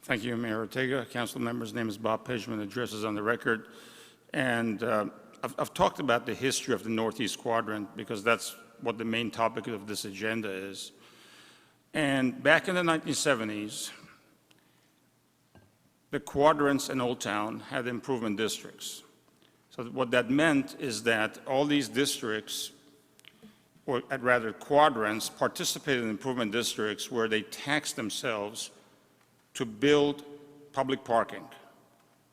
Thank you, Mayor Ortega. Council members, name is Bob Pidgeman, address is on the record. And I've talked about the history of the Northeast Quadrant because that's what the main topic of this agenda is. And back in the 1970s, the quadrants in Old Town had improvement districts. So what that meant is that all these districts, or rather quadrants, participated in improvement districts where they taxed themselves to build public parking.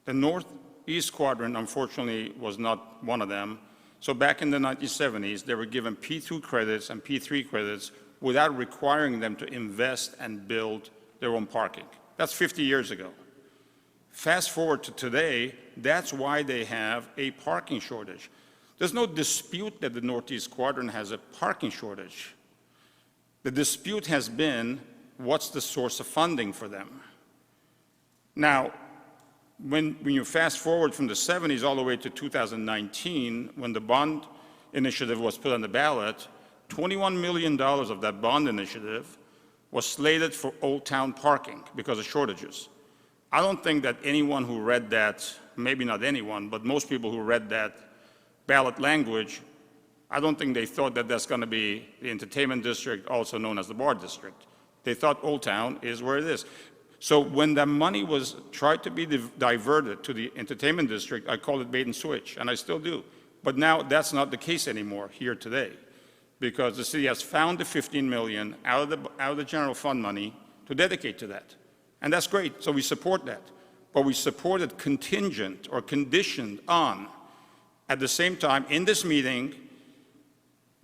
The Northeast Quadrant, unfortunately, was not one of them. So back in the 1970s, they were given P2 credits and P3 credits without requiring them to invest and build their own parking. That's 50 years ago. Fast forward to today, that's why they have a parking shortage. There's no dispute that the Northeast Quadrant has a parking shortage. The dispute has been, what's the source of funding for them? Now, when you fast forward from the 70s all the way to 2019, when the bond initiative was put on the ballot, $21 million of that bond initiative was slated for Old Town parking because of shortages. I don't think that anyone who read that, maybe not anyone, but most people who read that ballot language, I don't think they thought that that's going to be the entertainment district, also known as the bar district. They thought Old Town is where it is. So when that money was tried to be diverted to the entertainment district, I called it bait and switch, and I still do. But now that's not the case anymore here today, because the city has found the $15 million out of the general fund money to dedicate to that. And that's great, so we support that. But we support it contingent or conditioned on, at the same time, in this meeting,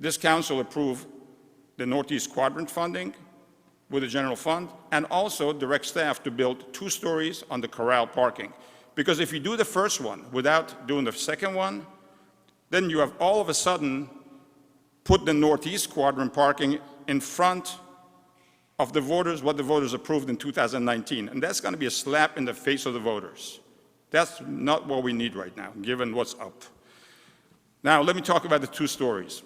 this council approved the Northeast Quadrant funding with the general fund, and also direct staff to build 2 stories on the corral parking. Because if you do the first one without doing the second one, then you have all of a sudden put the Northeast Quadrant parking in front of the voters, what the voters approved in 2019. And that's going to be a slap in the face of the voters. That's not what we need right now, given what's up. Now, let me talk about the 2 stories.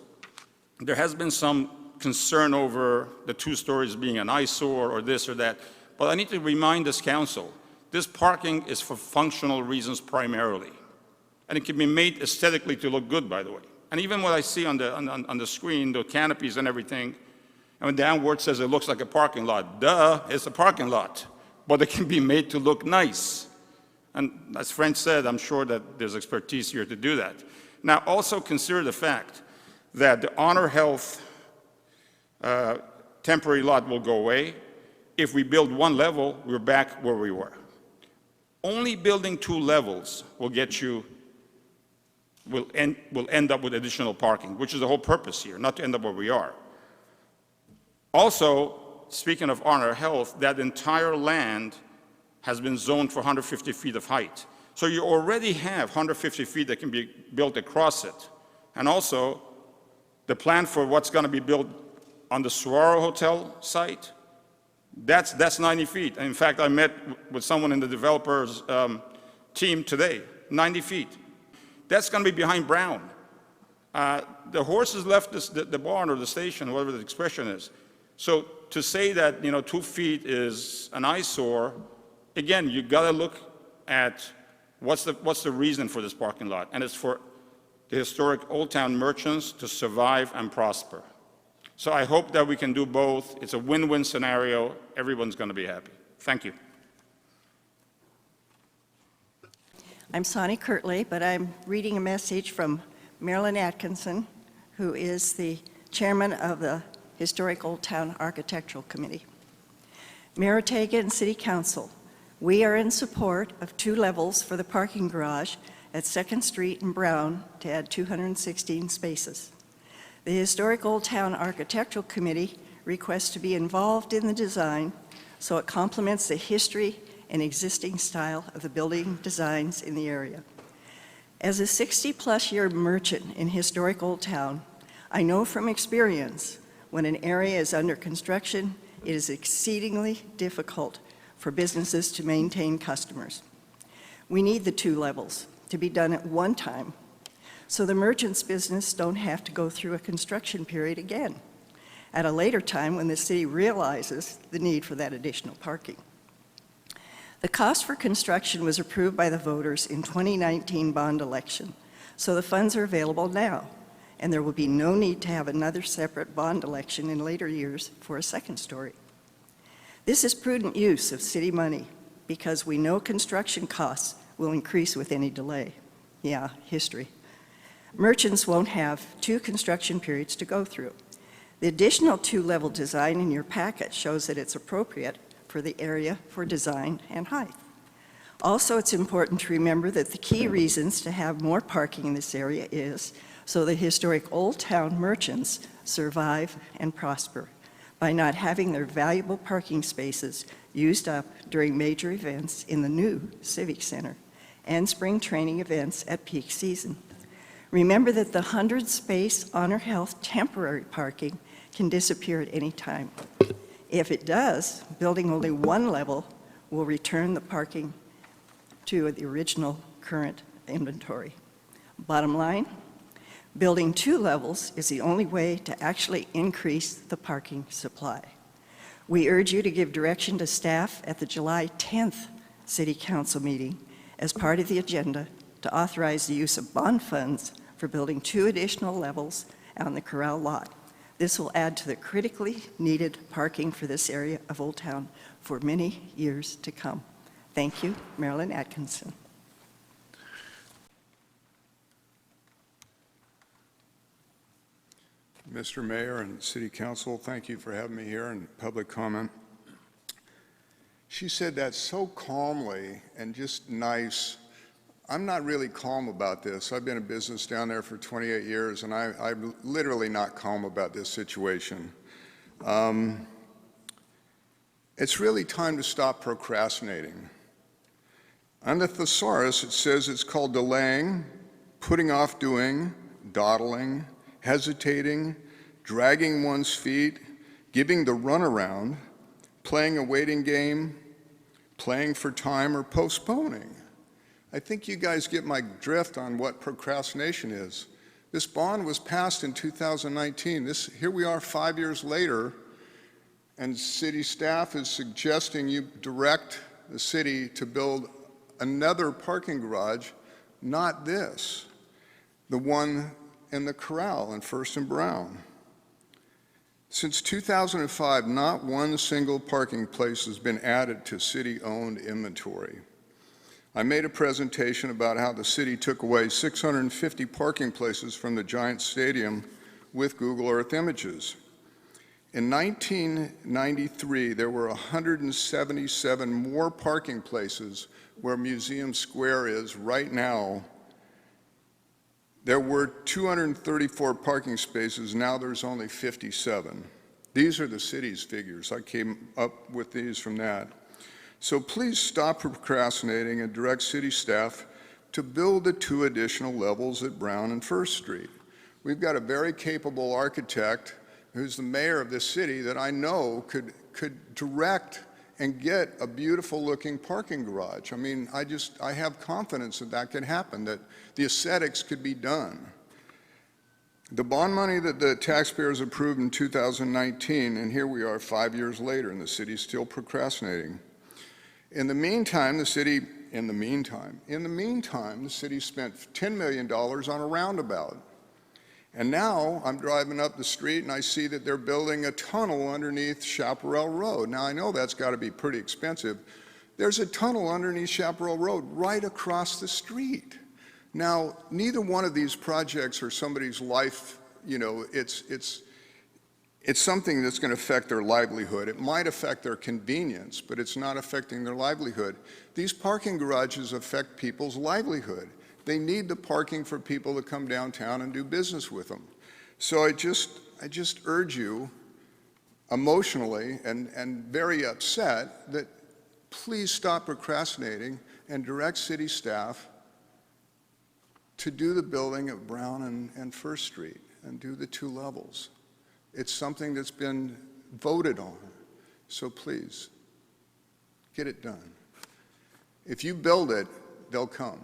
There has been some concern over the 2 stories being an eyesore or this or that, but I need to remind this council, this parking is for functional reasons primarily. And it can be made aesthetically to look good, by the way. And even what I see on the screen, the canopies and everything, and downward says it looks like a parking lot. Duh, it's a parking lot. But it can be made to look nice. And as French said, I'm sure that there's expertise here to do that. Now, also consider the fact that the Honor Health temporary lot will go away. If we build 1 level, we're back where we were. Only building 2 levels will get you, will end up with additional parking, which is the whole purpose here, not to end up where we are. Also, speaking of Honor Health, that entire land has been zoned for 150 feet of height. So you already have 150 feet that can be built across it. And also, the plan for what's going to be built on the Saguaro Hotel site, that's 90 feet. In fact, I met with someone in the developer's team today, 90 feet. That's going to be behind Brown. The horses left the barn or the station, whatever the expression is. So to say that 2 feet is an eyesore, again, you got to look at what's the reason for this parking lot, and it's for the historic Old Town merchants to survive and prosper. So I hope that we can do both. It's a win-win scenario. Everyone's going to be happy. Thank you. I'm Sonny Kirtley, but I'm reading a message from Marilyn Atkinson, who is the chairman of the Historic Old Town Architectural Committee. Mayor Ortega and City Council, we are in support of 2 levels for the parking garage at 2nd Street and Brown to add 216 spaces. The Historic Old Town Architectural Committee requests to be involved in the design so it complements the history and existing style of the building designs in the area. As a 60-plus year merchant in historic Old Town, I know from experience when an area is under construction, it is exceedingly difficult for businesses to maintain customers. We need the 2 levels to be done at one time so the merchants' business don't have to go through a construction period again at a later time when the city realizes the need for that additional parking. The cost for construction was approved by the voters in 2019 bond election, so the funds are available now, and there will be no need to have another separate bond election in later years for a second story. This is prudent use of city money because we know construction costs will increase with any delay. Yeah, history. Merchants won't have 2 construction periods to go through. The additional 2-level design in your packet shows that it's appropriate for the area for design and height. Also, it's important to remember that the key reasons to have more parking in this area is so the historic Old Town merchants survive and prosper by not having their valuable parking spaces used up during major events in the new Civic Center and spring training events at peak season. Remember that the 100-space Honor Health temporary parking can disappear at any time. If it does, building only 1 level will return the parking to the original current inventory. Bottom line, building 2 levels is the only way to actually increase the parking supply. We urge you to give direction to staff at the July 10th City Council meeting as part of the agenda to authorize the use of bond funds for building 2 additional levels on the Corral lot. This will add to the critically needed parking for this area of Old Town for many years to come. Thank you, Marilyn Atkinson. Mr. Mayor and City Council, thank you for having me here in public comment. She said that so calmly and just nice. I'm not really calm about this. I've been in business down there for 28 years, and I'm literally not calm about this situation. It's really time to stop procrastinating. On the thesaurus, it says it's called delaying, putting off doing, dawdling, hesitating, dragging one's feet, giving the runaround, playing a waiting game, playing for time, or postponing. I think you guys get my drift on what procrastination is. This bond was passed in 2019. Here we are 5 years later, and city staff is suggesting you direct the city to build another parking garage, not this, the one in the Corral in First and Brown. Since 2005, not one single parking place has been added to city-owned inventory. I made a presentation about how the city took away 650 parking places from the Giant Stadium with Google Earth images. In 1993, there were 177 more parking places where Museum Square is right now. There were 234 parking spaces, now there's only 57. These are the city's figures. I came up with these from that. So please stop procrastinating and direct city staff to build the 2 additional levels at Brown and First Street. We've got a very capable architect who's the mayor of this city that I know could direct and get a beautiful looking parking garage. I mean, I have confidence that that can happen, that the aesthetics could be done. The bond money that the taxpayers approved in 2019, and here we are 5 years later and the city's still procrastinating. In the meantime, the city spent $10 million on a roundabout. And now I'm driving up the street and I see that they're building a tunnel underneath Chaparral Road. Now I know that's got to be pretty expensive. There's a tunnel underneath Chaparral Road right across the street. Now, neither one of these projects are somebody's life, you know, it's something that's going to affect their livelihood. It might affect their convenience, but it's not affecting their livelihood. These parking garages affect people's livelihood. They need the parking for people to come downtown and do business with them. So I just urge you emotionally and very upset that please stop procrastinating and direct city staff to do the building of Brown and First Street and do the 2 levels. It's something that's been voted on, so please, get it done. If you build it, they'll come.